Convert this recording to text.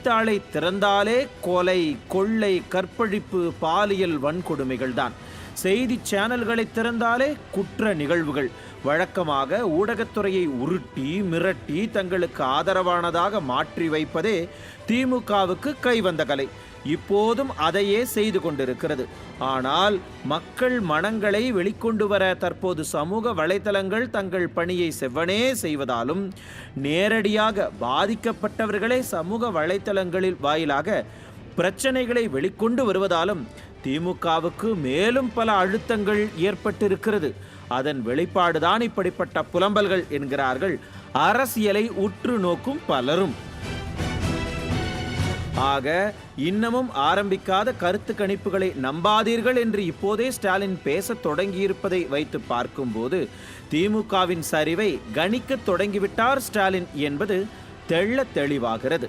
செய்தித்தாளை திறந்தாலே கொலை, கொள்ளை, கற்பழிப்பு, பாலியல் வன்கொடுமைகள் தான். செய்தி சேனல்களை திறந்தாலே குற்ற நிகழ்வுகள். வழக்கமாக ஊடகத்துறையை உருட்டி மிரட்டி தங்களுக்கு ஆதரவானதாக மாற்றி வைப்பதே திமுகவுக்கு கைவந்த கலை. இப்போதும் அதையே செய்து கொண்டிருக்கிறது. ஆனால் மக்கள் மனங்களை வெளிக்கொண்டு வர தற்போது சமூக வலைதளங்கள் தங்கள் பணியை செவ்வனே செய்வதாலும், நேரடியாக பாதிக்கப்பட்டவர்களே சமூக வலைதளங்களில் வாயிலாக பிரச்சனைகளை வெளிக்கொண்டு வருவதாலும் திமுகவுக்கு மேலும் பல அழுத்தங்கள் ஏற்பட்டிருக்கிறது. அதன் வெளிப்பாடுதான் இப்படிப்பட்ட புலம்பல்கள் என்கிறார்கள் அரசியலை உற்று நோக்கும் பலரும். ஆக இன்னமும் ஆரம்பிக்காத கருத்து கணிப்புகளை நம்பாதீர்கள் என்று இப்போதே ஸ்டாலின் பேசத் தொடங்கியிருப்பதை வைத்து பார்க்கும்போது திமுகவின் சரிவை கணிக்க தொடங்கிவிட்டார் ஸ்டாலின் என்பது தெள்ளத் தெளிவாகிறது.